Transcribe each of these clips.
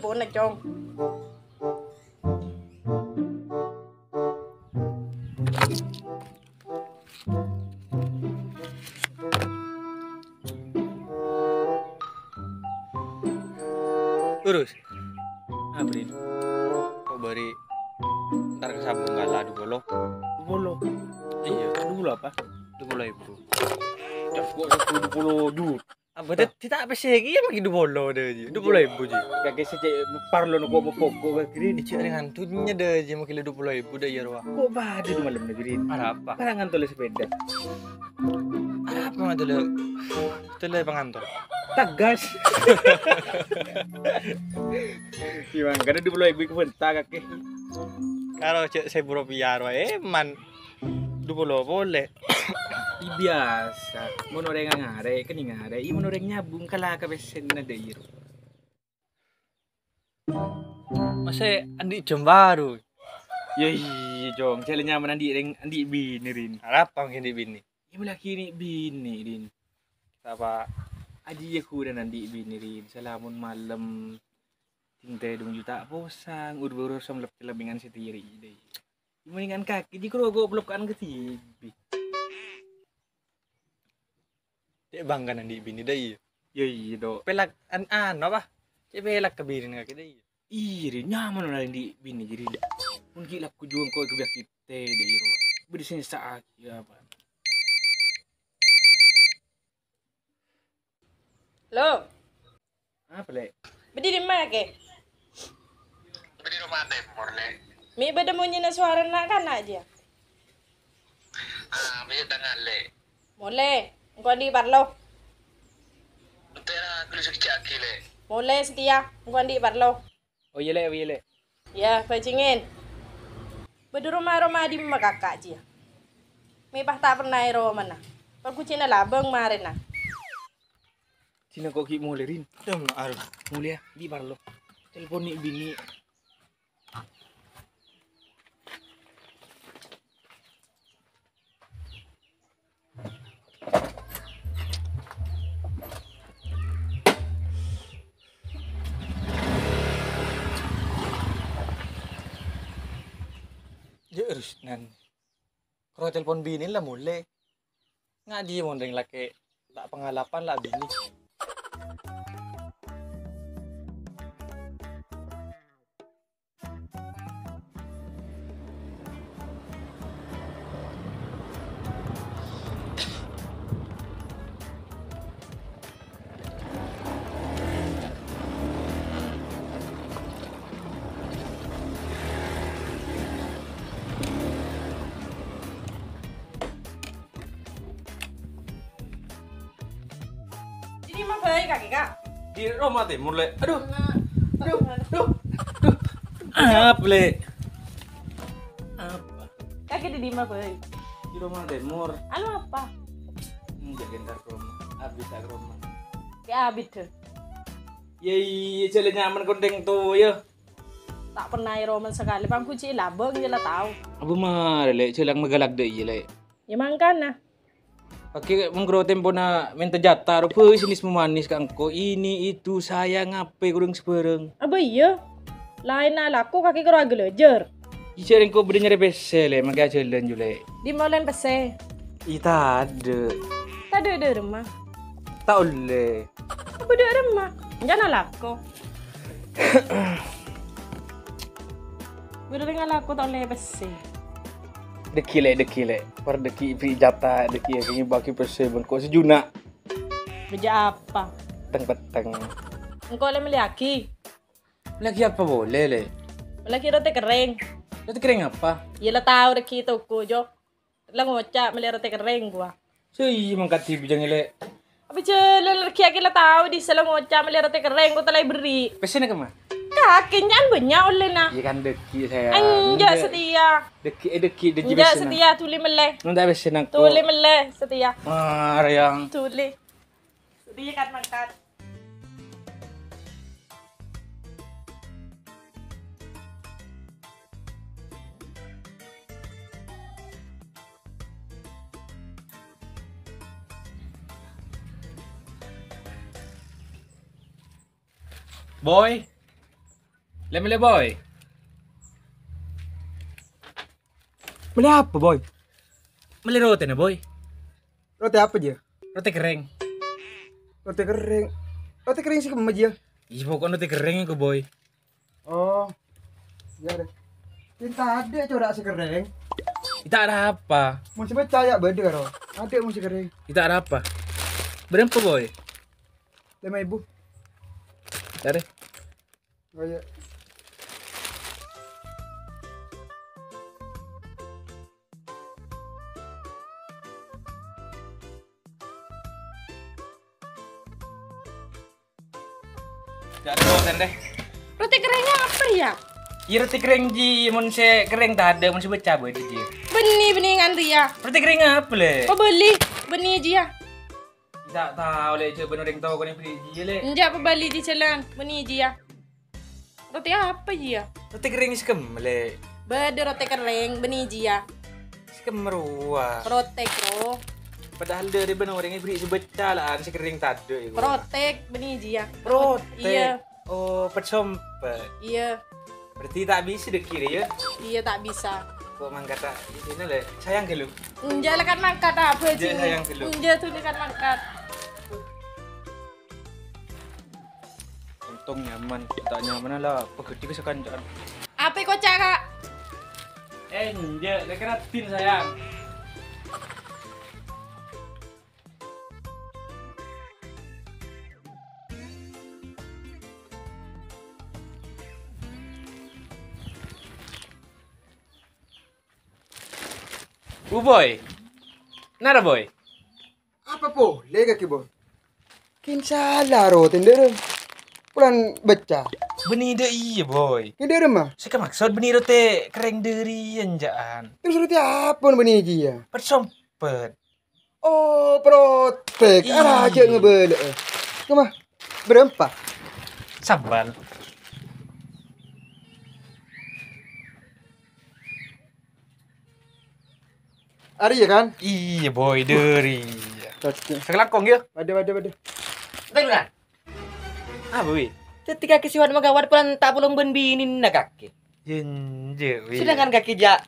telepon na chong. Urus. Abrin. Kok bari ntar kesambung kalah dulu. Bolo. Iya, Dulu apa? dulu ibu. Kok 10 juta. Apa tidak apa sih lagi makin dulu deh. Dulu ibu ji. Kage sece parlo no kok pokok ke kiri. Ini cek dengan tunya deh ji makin 20.000 deh ya ruah. Kok bade di malam negeri. Ada apa? Parangan tole sepeda. Ada apa mah dulu? Dulu pengantor. Tagas. Gimana? Kada 20.000 ku benta kake. Kalau cek saya buru biar wae man 20 boleh. Biasa. Mono reng ngare, kani ngare. I mono reng nyabung kala ka besen na deir. Masa andi jam baru. Yoi, jong. Cale nyaman andi bini rin. Ada apa mungkin di bini? Ibu laki ni bini rin. Apa? Aji aku dan andi bini rin. Salamun malam. Tingte 2 juta posang. Udah sama lebingan sendiri deh. Mendingan kaki di krogo blokan ke tibi. Cek bangga andi bini deh. Yoi, do. Pelak apa? Cek pelak kebirin kaki deh. Iri nyaman orang di bini jadi dah. Mungkin lah ku juang kau kerja kita deh iro. Beri sini saat ya apa. Lo, Apa le? bedi di mana ke? Di rumah deh, morle. Mi beda mo na suara na kan aja. Bisa tangan le. Mole, engkau di parlo. Tera tulis kecaki le. Mole setia, engkau di parlo. Oh iya le. Ya, pacingin. Beda rumah di kakak aja. Mi pah tak pernah ero mana. Pag cina labang marin na. Sina kau ki mulai rin. Dum aru. Mulai di parlo. Telepon ni bini. Ya urus nan. Kalau telepon bini lah mulai. Nggak dia mau dengan laki tak pengalapan lah bini. Jadi mah baik kak. Di rumah deh mulai. Aduh. Apa le? Apa? Kaki di mah baik. Di rumah deh mur. Anu apa? Enggak gentar rumah. Abis tak rumah. Kayak abis tuh. Yei, cale nyaman kondeng tuh ya. Tak pernah roman sekali. Pang kunci labang je lah tahu. Abu mah le, cale magalak deh iya le. Ya mangkan nah. Pakai menggro tempo na minta jatah rupa sinis memanis kang ko ini itu saya ngape kurang sebereng. Apa iya? Lain na laku kaki kero agak lejer. Icering ko bede nyari besel le, magai jalan jule. Di molen pese. Ita ada. Tak ada rumah. Tak oleh. Apa ada rumah? Jangan laku. Bener dengan laku tak boleh pese. Deki le. Per deki beri jatah deki yang baki besel ben ko sejuna. Beja apa? Peteng. Engkau le meliaki. Lagi apa boleh le? Melaki rote kering. Itu kering apa? Ya lah tahu reki tu ko jo. Lah ngocak meli rote kering gua. Sui mangkati bijang le. Abi celel reki aki lah tahu di selang ngocak meli rote kering ko talai beri. Pesena ke mah? Kakinya banyak oleh nah. Iya kan deki saya. Anja setia. Deki Anja setia tuli meleh. Nunda besena ko. Tuli meleh setia. Rayang. Tuli. Setia kan mangkat. Boy. Lemele boy. Beli apa boy? Beli roti na boy. Roti apa dia? Roti kering. Roti kering. Roti kering sih kemana dia? Ih, pokoknya roti kering aku boy. Oh, ya deh. Kita ada corak si kering. Kita ada apa? Mau coba caya beda karo. Ada mau si kering. Kita ada apa? Berapa boy? 5.000. Dari. Oh ya. Gak ada roti deh. Roti keringnya apa ya? Iya roti kering ji, mun se kering tak ada, mun se becah boy di ji. Benih nganti ya. Roti kering apa le? Kau beli benih aja ya. Tak tahu le, coba orang tahu kau ni beli ji le. Enjak apa beli di celang benih aja ya. Roti apa ya? Roti kering sekem le. Beda roti kering benih aja ya. Sekem merua. Protek bro. Padahal dari benar orang ni beli sebecah lah, se kering tak ada. Protek benih aja ya. Protek. Iya. Oh, persompet. Iya. Berarti tak bisa dek kira ya? Iya tak bisa. Kok mangkat tak? Ini le, sayang ke lu? Enjak lekat mangkat apa sih? Enjak sayang ke lu. Enjak tuh lekat mangkat. Untung nyaman, tak nyaman lah. Pegedi kesekanjaan. Apa kau cara? Enjak, lekat tin sayang. Boy. Nara boy. Apa boleh kaki boy? Kin salah roti ndere. Pulan baca. Benih de iya boy. Kin ndere mah. Saya maksud benih roti kering dari anjaan. Terus roti apa benih dia? Persompet. Oh, protek. Ih. Arah aja ngebele. Kemah? Berapa? Sambal. Ari ya kan? Iya boy dari. Cocok. Sekelangkong ya. Ada. Tengah. Ah boy. Ketika kesiwan magawat pulan tak pulong ben binin na kaki. Jenje. Sedangkan kaki ja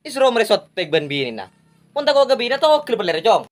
isro meresot tek ben binin na. Punta ko gabi na to klip ler jong.